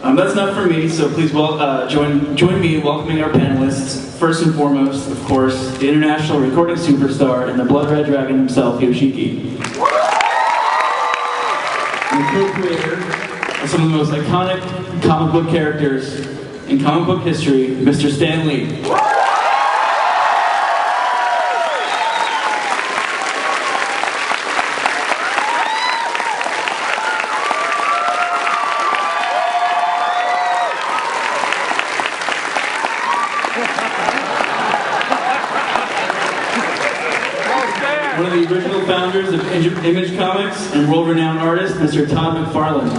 That's enough for me, so please join me in welcoming our panelists. First and foremost, of course, the international recording superstar and the Blood Red Dragon himself, Yoshiki. And co-creator of some of the most iconic comic book characters in comic book history, Mr. Stan Lee. One of the original founders of Image Comics and world-renowned artist, Mr. Todd McFarlane.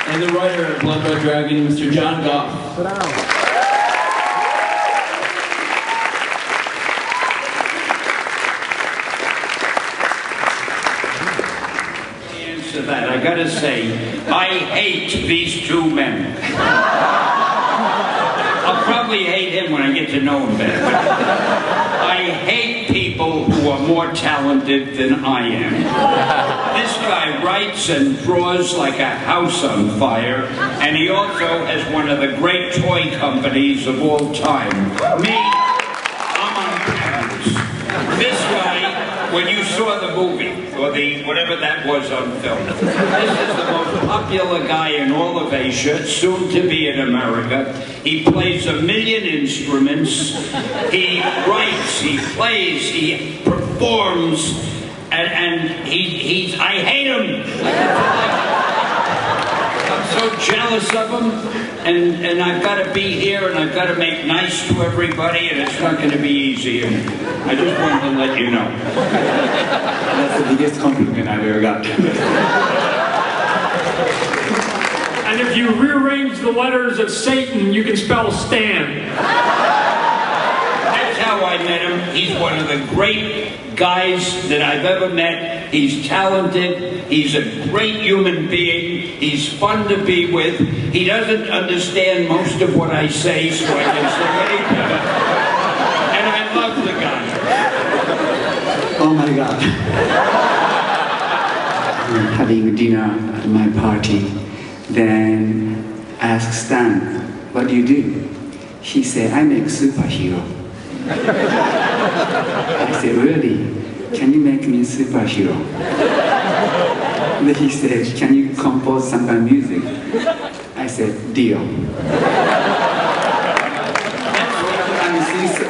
And the writer of Blood Red Dragon, Mr. John Goff. That I gotta say, I hate these two men. I'll probably hate him when I get to know him better. I hate people who are more talented than I am. This guy writes and draws like a house on fire, and he also has one of the great toy companies of all time. Me, I'm on panels. This guy, when you saw the movie, or the whatever that was on film, this is the most popular guy in all of Asia, soon to be in America. He plays 1 million instruments. He writes, he plays, he performs, and I hate him. I'm so jealous of him, and I've got to be here, and I've got to make nice to everybody, and it's not going to be easy, and I just wanted to let you know. That's the biggest compliment I've ever got. And if you rearrange the letters of Satan, you can spell Stan. That's how I met him. He's one of the great guys that I've ever met. He's talented. He's a great human being. He's fun to be with. He doesn't understand most of what I say, so I can say anything. And I love the guy. Oh my God. Having dinner at my party, then I asked Stan, what do you do? He said, I make superhero. I said, really? Can you make me superhero? Then he said, can you compose some kind of music? I said, deal.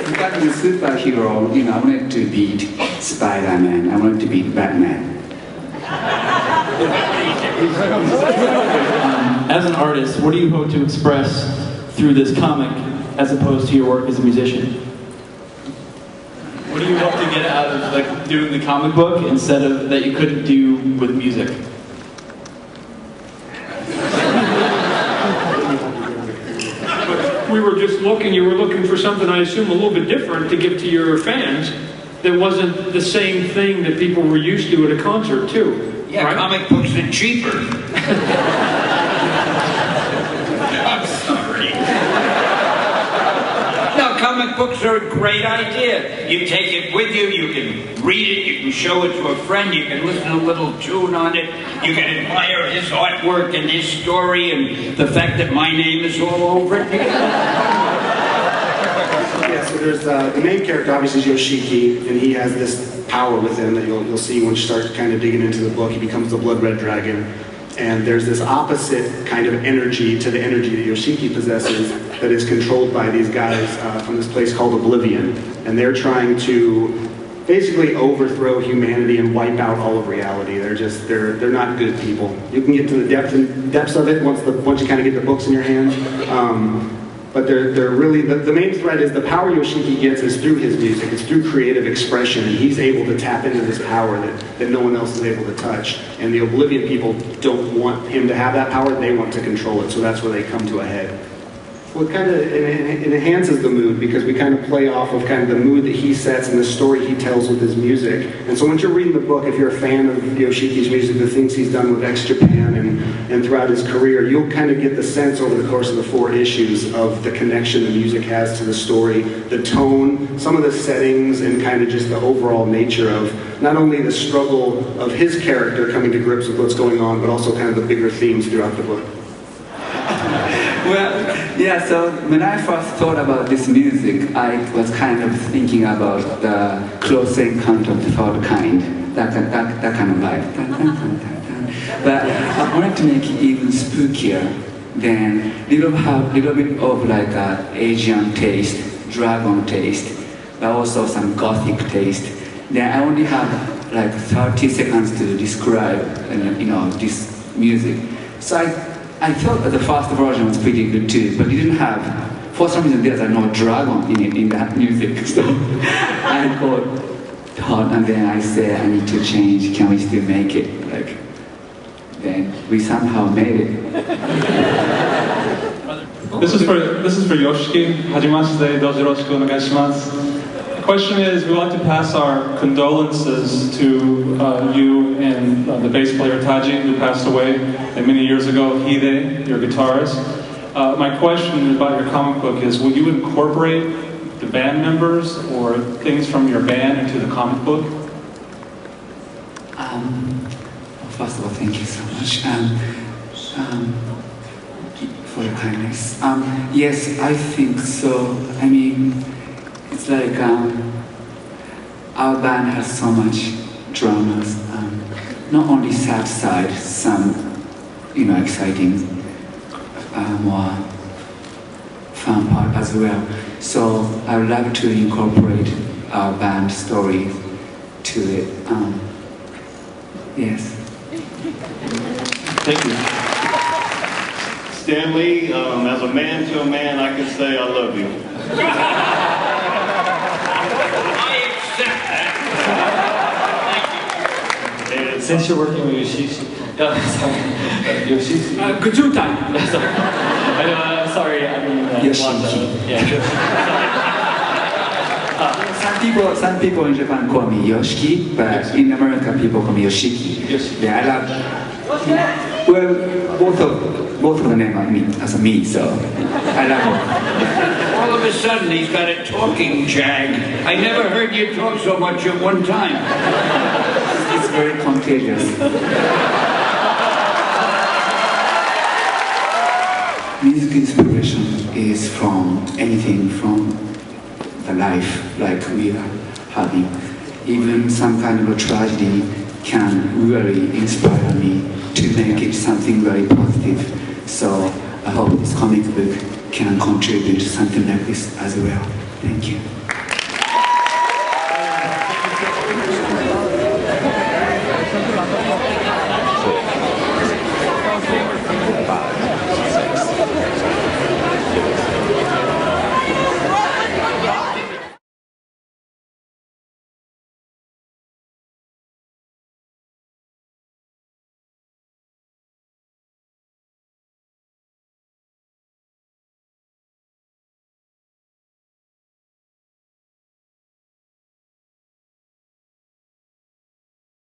Becoming a superhero, you know, I wanted to beat Spider-Man, I wanted to beat Batman. As an artist, what do you hope to express through this comic as opposed to your work as a musician? What do you hope to get out of doing the comic book instead of that you couldn't do with music? We were just looking, you were looking for something, I assume, a little bit different to give to your fans that wasn't the same thing that people were used to at a concert, too. Yeah, right? Comic books are cheaper. I'm sorry. No, comic books are a great idea. You take it with you, you can read it, you can show it to a friend, you can listen to a little tune on it, you can admire his artwork and his story and the fact that my name is all over it. Yeah, so there's the main character, obviously, is Yoshiki, and he has this power with him that you'll see when you start kind of digging into the book. He becomes the Blood Red Dragon, and there's this opposite kind of energy to the energy that Yoshiki possesses that is controlled by these guys from this place called Oblivion, and they're trying to basically overthrow humanity and wipe out all of reality. They're not good people. You can get to the depths of it once you kind of get the books in your hands. But they're really, the main thread is the power Yoshiki gets is through his music, it's through creative expression, and he's able to tap into this power that no one else is able to touch. And the Oblivion people don't want him to have that power, they want to control it, so that's where they come to a head. Well, it enhances the mood because we kind of play off of kind of the mood that he sets and the story he tells with his music. And so once you're reading the book, if you're a fan of Yoshiki's music, the things he's done with X-Japan and throughout his career, you'll kind of get the sense over the course of the 4 issues of the connection the music has to the story, the tone, some of the settings, and kind of just the overall nature of not only the struggle of his character coming to grips with what's going on, but also kind of the bigger themes throughout the book. Well, yeah, so when I first thought about this music, I was kind of thinking about the Close Encounter of the Third Kind, that kind of vibe. But I wanted to make it even spookier, then little bit of like Asian taste, dragon taste, but also some gothic taste. Then I only have like 30 seconds to describe, this music. So I thought that the first version was pretty good too, but it didn't have, for some reason there's no dragon in that music. So I called Todd and then I said, I need to change, can we still make it? Then we somehow made it. This is for Yoshiki. Hajimashite, dojo yoroshiku onegaishimasu. The question is, we want to pass our condolences to you and the bass player Taji, who passed away many years ago, Hide, your guitarist. My question about your comic book is, will you incorporate the band members or things from your band into the comic book? First of all, thank you so much for your kindness. Yes, I think so. I mean, it's like our band has so much dramas. Not only sad side, some, exciting, more fun part as well. So I would like to incorporate our band story to it. Yes. Thank you. Stan Lee, as a man to a man, I can say I love you. I accept that. Thank you. Since you're working with Yoshiki, Yoshiki. Gesundheit. Sorry, I mean Yoshiki. Some people in Japan call me Yoshiki, but in America people call me Yoshiki. Yeah, I love. Well, both of the name are me, so I love it. All of a sudden, he's got a talking jag. I never heard you talk so much at one time. It's very contagious. Music inspiration is from anything from the life like we are having. Even some kind of a tragedy can really inspire me to make it something very positive. So I hope this comic book can contribute to something like this as well. Thank you.